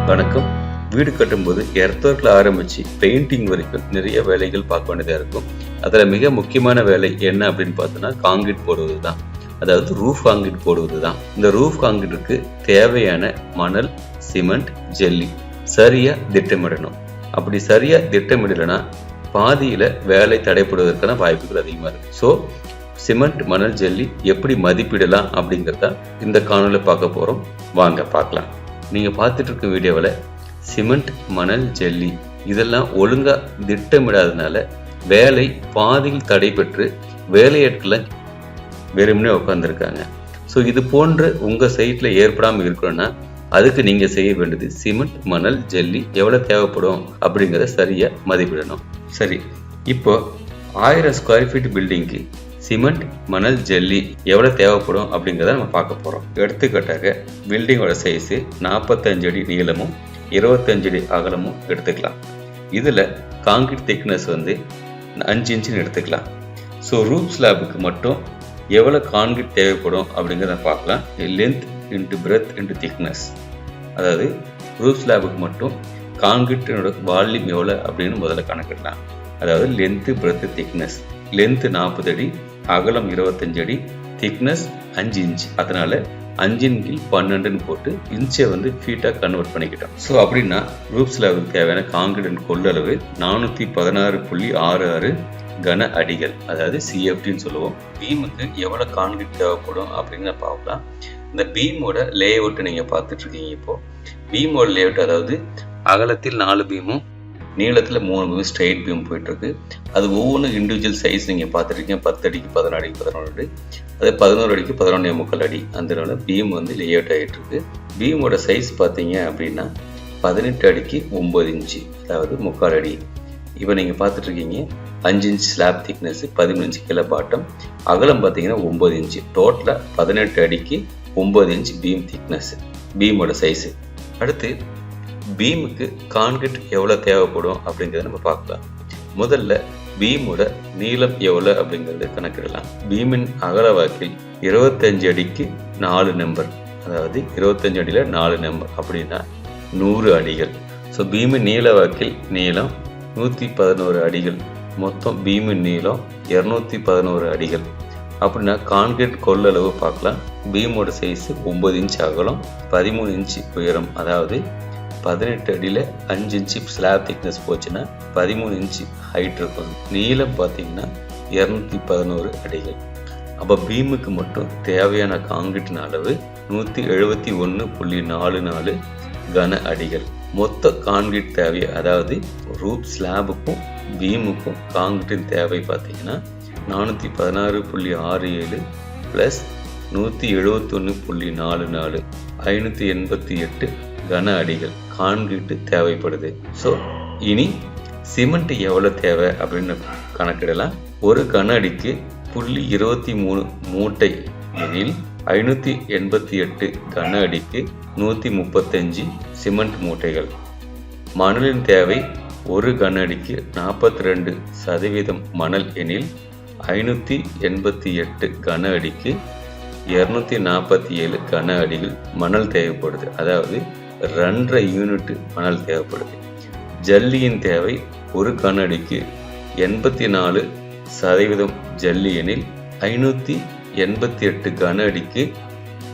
வணக்கம். வீடு கட்டும்போது எர்த்வொர்க்ல ஆரம்பிச்சு பெயிண்டிங் வரைக்கும் நிறைய வேலைகள் பார்க்க வேண்டியதாக இருக்கும். அதில் மிக முக்கியமான வேலை என்ன அப்படின்னு பார்த்தோன்னா காங்கிரீட் போடுவது தான். அதாவது ரூஃப் காங்கிரீட் போடுவது தான். இந்த ரூஃப் காங்கிரீட்டுக்கு தேவையான மணல், சிமெண்ட், ஜல்லி சரியாக திட்டமிடணும். அப்படி சரியாக திட்டமிடலைன்னா பாதியில் வேலை தடைப்படுவதற்கான வாய்ப்புகள் அதிகமாக இருக்குது. ஸோ சிமெண்ட், மணல், ஜல்லி எப்படி மதிப்பிடலாம் அப்படிங்கிறத இந்த காணொலியில் பார்க்க போகிறோம். வாங்க பார்க்கலாம். நீங்கள் பார்த்துட்டு இருக்க வீடியோவில் சிமெண்ட், மணல், ஜல்லி இதெல்லாம் ஒழுங்காக திட்டமிடாதனால வேலை பாதியில் தடைபெற்று வேலையாட்களை வெறுமனே உட்காந்துருக்காங்க. ஸோ இது போன்று உங்கள் சைட்டில் ஏற்படாமல் இருக்கணும்னா அதுக்கு நீங்கள் செய்ய வேண்டியது சிமெண்ட், மணல், ஜல்லி எவ்வளோ தேவைப்படும் அப்படிங்கிறத சரியாக மதிப்பிடணும். சரி, இப்போ 1000 ஸ்கொயர் ஃபீட் பில்டிங்க்கு சிமெண்ட், மணல், ஜல்லி எவ்வளோ தேவைப்படும் அப்படிங்கிறத நம்ம பார்க்க போகிறோம். எடுத்துக்காட்டாக பில்டிங்கோட சைஸு 45 அடி நீளமும் 25 அடி அகலமும் எடுத்துக்கலாம். இதில் காங்கிரீட் திக்னஸ் 5 இன்ச்சுன்னு எடுத்துக்கலாம். ஸோ ரூப் ஸ்லாபுக்கு மட்டும் எவ்வளோ காங்கிரீட் தேவைப்படும் அப்படிங்கிறத பார்க்கலாம். Length into breadth into thickness, அதாவது ரூப் ஸ்லாபுக்கு மட்டும் காங்கிரீட்டினோட வால்யூம் எவ்வளோ அப்படின்னு முதல்ல கணக்கிடலாம். அதாவது லென்த்து, பிரெத்து, திக்னஸ். லென்த்து 40 அடி, அகலம் 25 அடி, திக்னஸ் 5 இன்ச். அதனால 5/12 போட்டு இன்ச்சை ஃபீட்டாக கன்வெர்ட் பண்ணிக்கிட்டோம். ஸோ அப்படின்னா ரூப் ஸ்லாபுக்கு தேவையான காங்கிரீட் கொள்ளளவு 416.66 கன அடிகள், அதாவது சிஎஃப்டின்னு சொல்லுவோம். பீமுக்கு எவ்வளோ காங்கிரீட் தேவைப்படும் அப்படின்னு பார்க்கலாம். இந்த பீமோட லே அவுட் நீங்கள் பார்த்துட்டு இருக்கீங்க. இப்போ பீமோட லே அவுட், அதாவது அகலத்தில் 4 பீமும் நீளத்தில் 3 பீம் ஸ்ட்ரெயிட் பீம் போயிட்டுருக்கு. அது ஒவ்வொன்றும் இண்டிவிஜுவல் சைஸ் நீங்கள் பார்த்துருக்கீங்க. 10 அடிக்கு 11 அடிக்கு 11 அடி, அது 11 அடிக்கு 11.75 அடி. அதனால பீம் லே அவுட் ஆகிட்டு இருக்கு. பீமோட சைஸ் பார்த்தீங்க அப்படின்னா 18 அடிக்கு 9 இன்ச்சு, அதாவது 3/4 அடி. இப்போ நீங்கள் பார்த்துட்ருக்கீங்க 5 இன்ச் ஸ்லாப் திக்னஸ், 13 இன்ச்சு கீழே பாட்டம், அகலம் பார்த்தீங்கன்னா 9 இன்ச்சு. டோட்டலாக 18 அடிக்கு 9 இன்ச் பீம் திக்னஸ், பீமோட சைஸு. அடுத்து பீமுக்கு கான்கிரீட் எவ்வளோ தேவைப்படும் அப்படிங்கிறத நம்ம பார்க்கலாம். முதல்ல பீமோட நீளம் எவ்வளோ அப்படிங்கிறத கணக்கிடலாம். பீமின் அகலவாக்கில் 25 அடிக்கு 4 நம்பர், அதாவது 25 அடியில் 4 நம்பர் அப்படின்னா 100 அடிகள். ஸோ பீமின் நீளவாக்கில் நீளம் 111 அடிகள், மொத்தம் பீமின் நீளம் 211 அடிகள். அப்படின்னா கான்கிரீட் கொள்ளளவு பார்க்கலாம். பீமோட சைஸு 9 இன்ச் அகலம், 13 இன்ச்சு உயரம், அதாவது 18 அடியில் 5 இன்ச்சு ஸ்லாப் திக்னஸ் போச்சுன்னா 13 இன்ச்சு ஹைட் இருக்கும். நீளம் பார்த்தீங்கன்னா 211 அடிகள். அப்போ பீமுக்கு மட்டும் தேவையான காங்கிரீட்டின் அளவு 171.44 கன அடிகள். மொத்த காங்கிரீட் தேவை, அதாவது ரூப் ஸ்லாபுக்கும் பீமுக்கும் காங்கிரீட்டின் தேவை பார்த்தீங்கன்னா 416.67 ப்ளஸ் 171.44 588 கன அடிகள் கான்கிரீட்டு தேவைப்படுது. ஸோ இனி சிமெண்ட் எவ்வளோ தேவை அப்படின்னு கணக்கிடலாம். ஒரு கன அடிக்கு 0.23 மூட்டை எனில் 588 கன அடிக்கு 135 சிமெண்ட் மூட்டைகள். மணலின் தேவை ஒரு கன அடிக்கு 42% மணல் எனில் 588 கன அடிக்கு 247 கன அடிகள் மணல் தேவைப்படுது, அதாவது 2.5 யூனிட் மணல் தேவைப்படுது. ஜல்லியின் தேவை ஒரு கன அடிக்கு 84% ஜல்லி எனில் 588 கன அடிக்கு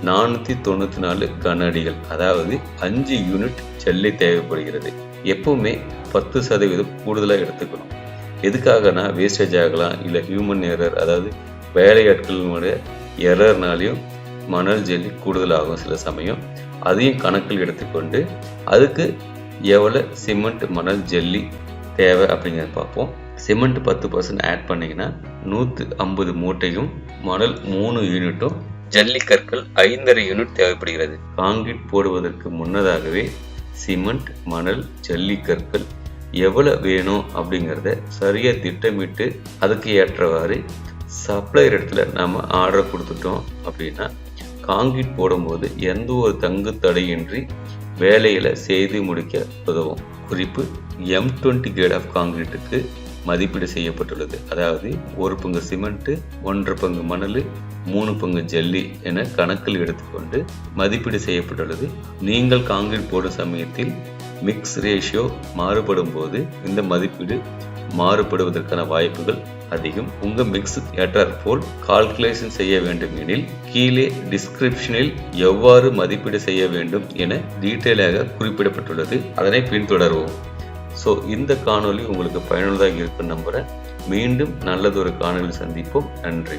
494 கன அடிகள், அதாவது 5 யூனிட் ஜல்லி தேவைப்படுகிறது. எப்பவுமே 10% கூடுதலாக எடுத்துக்கணும். எதுக்காகனா வேஸ்டேஜ் ஆகலாம், இல்லை ஹியூமன் எரர், அதாவது வேலையாட்களுடைய எரர்னாலையும் மணல் ஜல்லி கூடுதலாகும் சில சமயம். அதையும் கணக்கில் எடுத்துக்கொண்டு அதுக்கு எவ்வளோ சிமெண்ட், மணல், ஜல்லி தேவை அப்படிங்கிறத பார்ப்போம். சிமெண்ட் 10% ஆட் பண்ணிங்கன்னா 150 மூட்டையும், மணல் 3 யூனிட்டும், ஜல்லி கற்கள் 5.5 யூனிட் தேவைப்படுகிறது. காங்கிரீட் போடுவதற்கு முன்னதாகவே சிமெண்ட், மணல், ஜல்லி கற்கள் எவ்வளோ வேணும் அப்படிங்கிறத சரியாக திட்டமிட்டு அதுக்கு ஏற்றவாறு சப்ளையர் இடத்துல நம்ம ஆர்டர் கொடுத்துட்டோம் அப்படின்னா காங்கிரீட் போடும்போது எந்த ஒரு தங்கு தடையின்றி வேலைகளை செய்து முடிக்க உதவும். குறிப்பு: M20 கிரேட் ஆஃப் காங்கிரீட்டுக்கு மதிப்பீடு செய்யப்பட்டுள்ளது. அதாவது 1 பங்கு சிமெண்ட், 1 பங்கு மணல், 3 பங்கு ஜல்லி என கணக்கில் எடுத்துக்கொண்டு மதிப்பீடு செய்யப்பட்டுள்ளது. நீங்கள் கான்கிரீட் போடும் சமயத்தில் மிக்ஸ் ரேஷியோ மாறுபடும் போது இந்த மதிப்பீடு மாறுபடுவதற்கான வாய்ப்புகள் அதிகம். உங்க மிக்ஸ் ஏற்றாற்போல் கால்குலேஷன் செய்ய வேண்டும் எனில் கீழே டிஸ்கிரிப்ஷனில் எவ்வாறு மதிப்பீடு செய்ய வேண்டும் என டீட்டெயிலாக குறிப்பிடப்பட்டுள்ளது. அதனை பின்தொடர்வோம். இந்த காணொளி உங்களுக்கு பயனுள்ளதாக இருக்கும் நம்புறேன். மீண்டும் நல்லதொரு காணொளி சந்திப்போம். நன்றி.